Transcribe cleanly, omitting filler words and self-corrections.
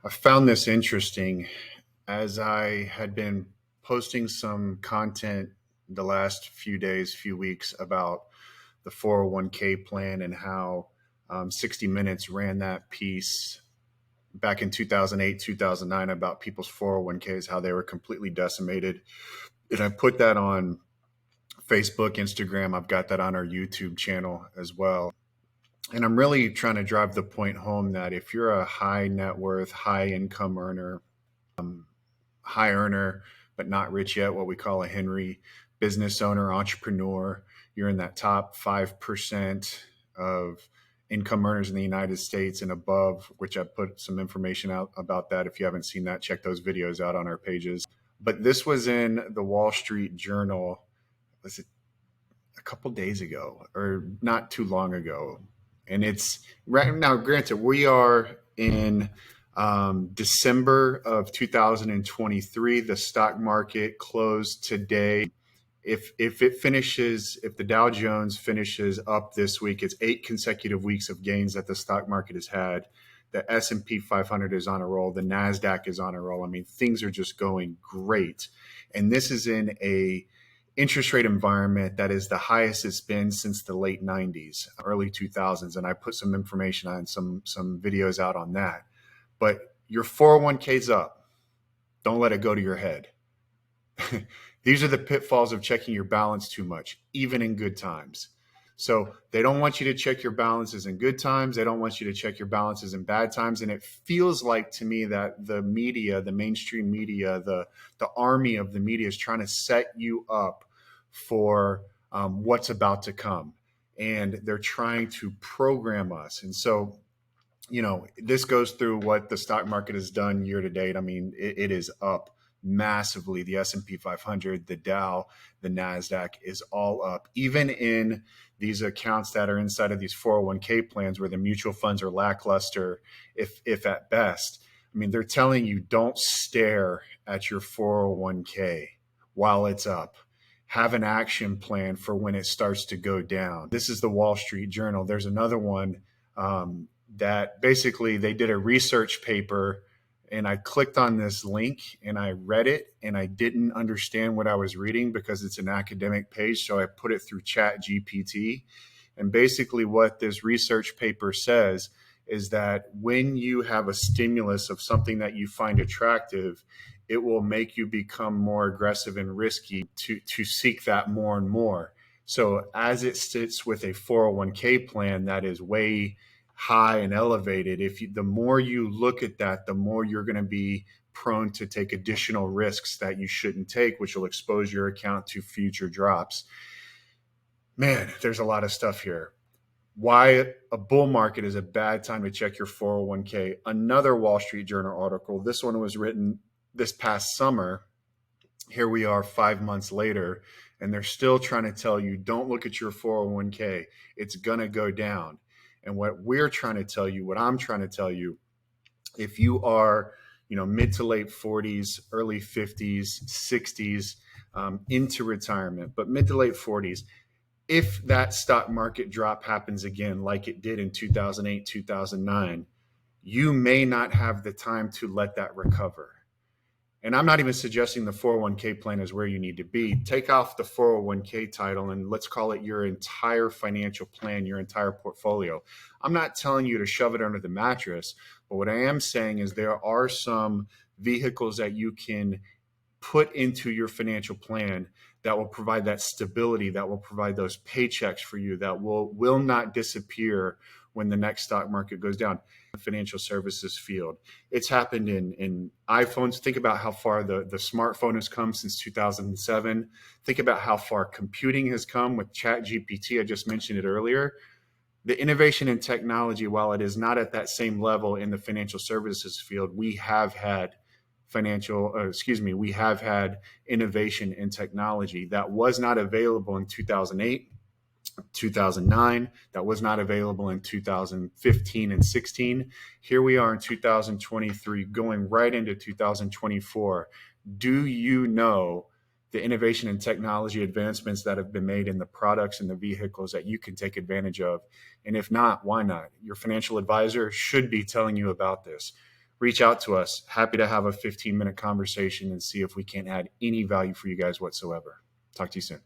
I found this interesting as I had been posting some content the last few days, few weeks about the 401k plan and how 60 Minutes ran that piece back in 2008, 2009 about people's 401ks, how they were completely decimated. And I put that on Facebook, Instagram. I've got that on our YouTube channel as well. And I'm really trying to drive the point home that if you're a high net worth, high income earner, high earner, but not rich yet, what we call a Henry business owner, entrepreneur, you're in that top 5% of income earners in the United States and above, which I put some information out about that. If you haven't seen that, check those videos out on our pages. But this was in the Wall Street Journal, was it a couple days ago or not too long ago? And it's right now, granted, we are in December of 2023. The stock market closed today. If the Dow Jones finishes up this week, it's 8 consecutive weeks of gains that the stock market has had. The S&P 500 is on a roll. The NASDAQ is on a roll. I mean, things are just going great. And this is in a interest rate environment that is the highest it's been since the late 90s, early 2000s. And I put some information on some videos out on that. But your 401k's up. Don't let it go to your head. These are the pitfalls of checking your balance too much, even in good times. So they don't want you to check your balances in good times. They don't want you to check your balances in bad times. And it feels like to me that the media, the mainstream media, the army of the media is trying to set you up for what's about to come. And they're trying to program us. And so, this goes through what the stock market has done year to date. I mean, it is up massively. The S&P 500, the Dow, the NASDAQ is all up. Even in these accounts that are inside of these 401k plans where the mutual funds are lackluster, if at best. I mean, they're telling you don't stare at your 401k while it's up. Have an action plan for when it starts to go down. This is the Wall Street Journal. There's another one that basically they did a research paper, and I clicked on this link and I read it and I didn't understand what I was reading because it's an academic page. So I put it through Chat GPT. And basically what this research paper says is that when you have a stimulus of something that you find attractive, it will make you become more aggressive and risky to seek that more and more. So as it sits with a 401k plan that is way high and elevated, the more you look at that, the more you're going to be prone to take additional risks that you shouldn't take, which will expose your account to future drops. Man, there's a lot of stuff here. Why a bull market is a bad time to check your 401k. Another Wall Street Journal article. This one was written this past summer. Here we are 5 months later, and they're still trying to tell you, don't look at your 401k. It's going to go down. And what I'm trying to tell you, if you are, mid to late 40s, early 50s, 60s, into retirement, but mid to late 40s, if that stock market drop happens again, like it did in 2008, 2009, you may not have the time to let that recover. And I'm not even suggesting the 401k plan is where you need to be. Take off the 401k title and let's call it your entire financial plan, your entire portfolio. I'm not telling you to shove it under the mattress, but what I am saying is there are some vehicles that you can put into your financial plan that will provide that stability, that will provide those paychecks for you, that will not disappear when the next stock market goes down. Financial services field. It's happened in iPhones. Think about how far the smartphone has come since 2007. Think about how far computing has come with Chat GPT. I just mentioned it earlier. The innovation in technology, while it is not at that same level in the financial services field, we have had innovation in technology that was not available in 2008. 2009, that was not available in 2015 and 16. Here we are in 2023 going right into 2024. Do you know the innovation and technology advancements that have been made in the products and the vehicles that you can take advantage of? And if not, why not? Your financial advisor should be telling you about this. reach out to us. Happy to have a 15-minute conversation and see if we can't add any value for you guys whatsoever. Talk to you soon.